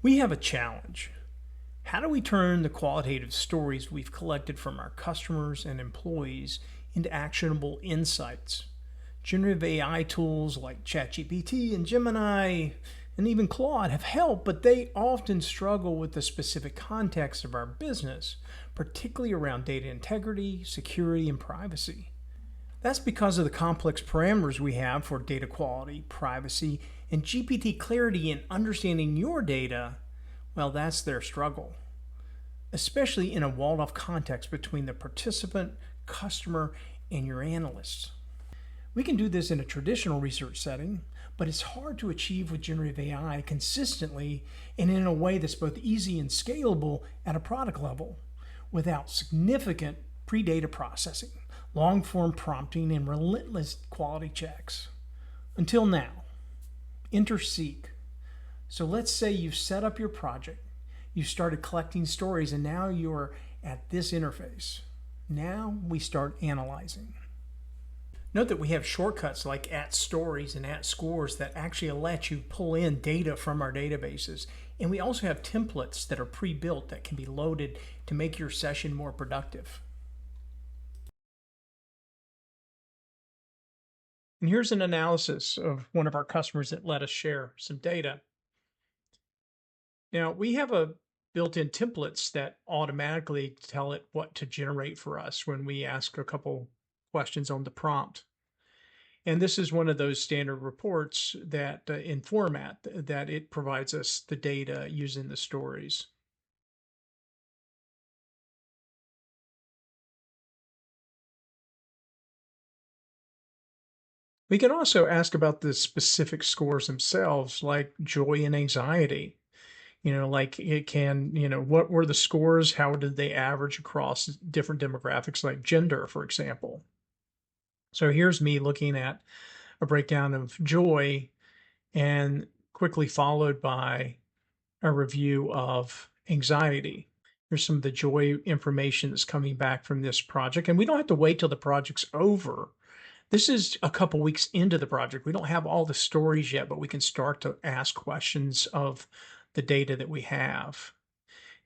We have a challenge. How do we turn the qualitative stories we've collected from our customers and employees into actionable insights? Generative AI tools like ChatGPT and Gemini and even Claude have helped, but they often struggle with the specific context of our business, particularly around data integrity, security, and privacy. That's because of the complex parameters we have for data quality, privacy, and GPT clarity in understanding your data. Well, that's their struggle, especially in a walled off context between the participant, customer, and your analysts. We can do this in a traditional research setting, but it's hard to achieve with generative AI consistently and in a way that's both easy and scalable at a product level without significant pre-data processing, long-form prompting, and relentless quality checks. Until now, enter SEEQ. So let's say you've set up your project, you started collecting stories, and now you're at this interface. Now we start analyzing. Note that we have shortcuts like @stories and @scores that actually let you pull in data from our databases. And we also have templates that are pre-built that can be loaded to make your session more productive. And here's an analysis of one of our customers that let us share some data. Now, we have a built-in templates that automatically tell it what to generate for us when we ask a couple questions on the prompt. And this is one of those standard reports that in format that it provides us the data using the stories. We can also ask about the specific scores themselves, like joy and anxiety. Like it can, what were the scores? How did they average across different demographics, like gender, for example? So here's me looking at a breakdown of joy and quickly followed by a review of anxiety. Here's some of the joy information that's coming back from this project. And we don't have to wait till the project's over. This is a couple weeks into the project. We don't have all the stories yet, but we can start to ask questions of the data that we have.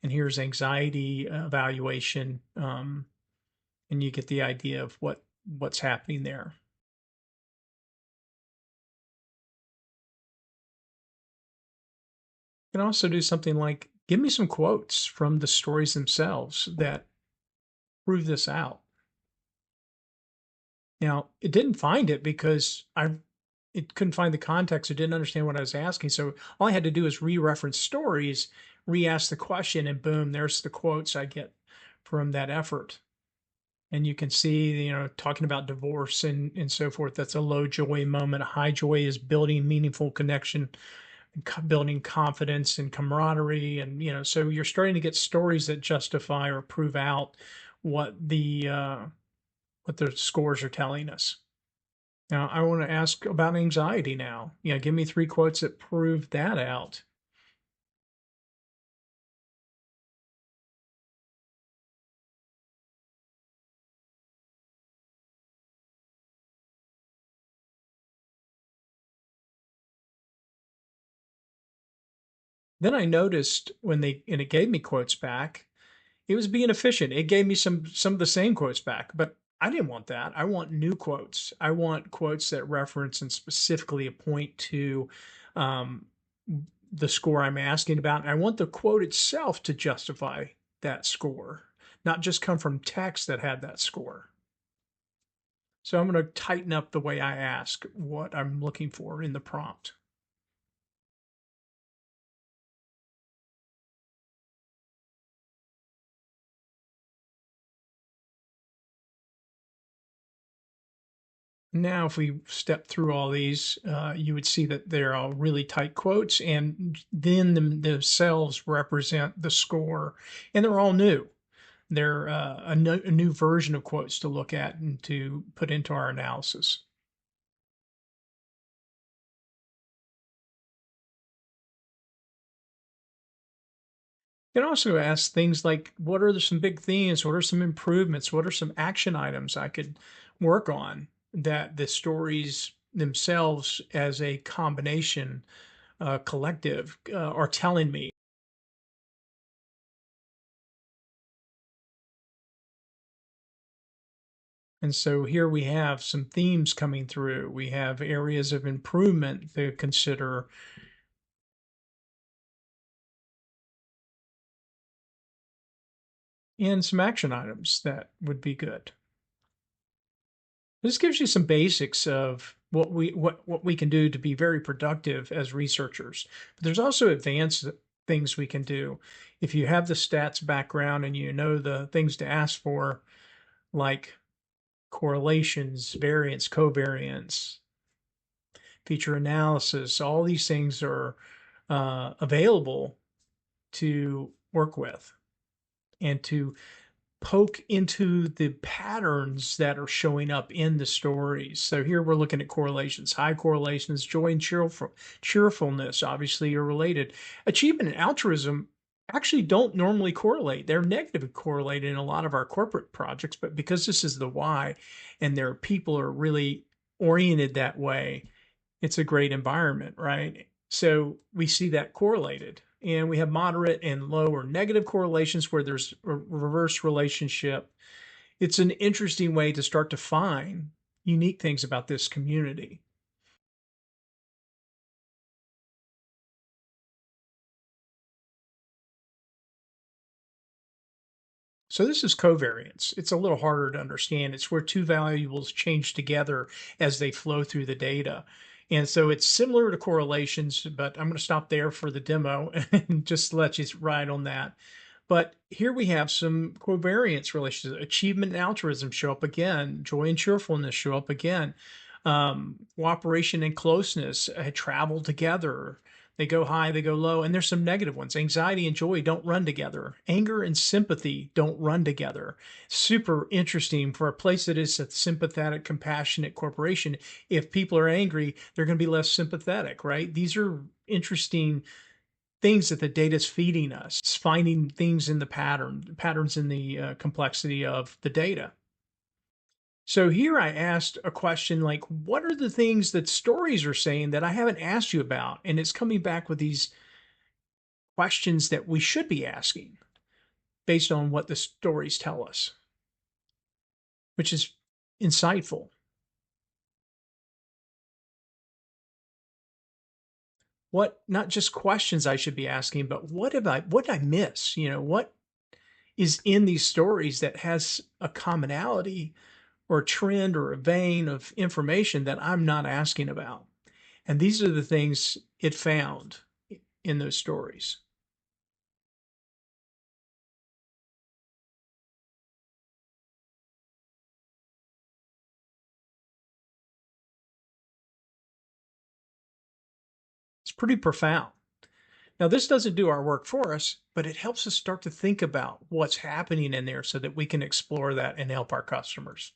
And here's anxiety evaluation, and you get the idea of what's happening there. You can also do something like give me some quotes from the stories themselves that prove this out. Now, it didn't find it because it couldn't find the context. It didn't understand what I was asking. So all I had to do is re-reference stories, re-ask the question, and boom, there's the quotes I get from that effort. And you can see, talking about divorce and so forth. That's a low joy moment. A high joy is building meaningful connection, building confidence and camaraderie. And, so you're starting to get stories that justify or prove out what what the scores are telling us. Now, I want to ask about anxiety now. Give me 3 quotes that prove that out. Then I noticed and it gave me quotes back, it was being efficient. It gave me some of the same quotes back, but I didn't want that. I want new quotes. I want quotes that reference and specifically point to um, the score I'm asking about. And I want the quote itself to justify that score, not just come from text that had that score. So I'm going to tighten up the way I ask what I'm looking for in the prompt. Now, if we step through all these, you would see that they're all really tight quotes, and then themselves represent the score, and they're all new. They're a new version of quotes to look at and to put into our analysis. You can also ask things like, what are some big themes? What are some improvements? What are some action items I could work on that the stories themselves as a combination collective are telling me? And so here we have some themes coming through. We have areas of improvement to consider and some action items that would be good. This gives you some basics of what we can do to be very productive as researchers. But there's also advanced things we can do. If you have the stats background and you know the things to ask for, like correlations, variance, covariance, feature analysis, all these things are available to work with and to poke into the patterns that are showing up in the stories. So here we're looking at correlations. High correlations, joy and cheerfulness obviously are related. Achievement and altruism actually don't normally correlate. They're negatively correlated in a lot of our corporate projects, but because this is the why and their people are really oriented that way, it's a great environment, right? So we see that correlated. And we have moderate and low or negative correlations where there's a reverse relationship. It's an interesting way to start to find unique things about this community. So this is covariance. It's a little harder to understand. It's where two variables change together as they flow through the data. And so it's similar to correlations, but I'm going to stop there for the demo and just let you ride on that. But here we have some covariance relationships. Achievement and altruism show up again. Joy and cheerfulness show up again. Cooperation and closeness travel together. They go high, they go low, and there's some negative ones. Anxiety and joy don't run together. Anger and sympathy don't run together. Super interesting for a place that is a sympathetic, compassionate corporation. If people are angry, they're going to be less sympathetic, right? These are interesting things that the data is feeding us. It's finding things in the patterns in the complexity of the data. So here I asked a question like, what are the things that stories are saying that I haven't asked you about? And it's coming back with these questions that we should be asking based on what the stories tell us, which is insightful. What not just questions I should be asking, but what did I miss? What is in these stories that has a commonality or a trend or a vein of information that I'm not asking about? And these are the things it found in those stories. It's pretty profound. Now, this doesn't do our work for us, but it helps us start to think about what's happening in there so that we can explore that and help our customers.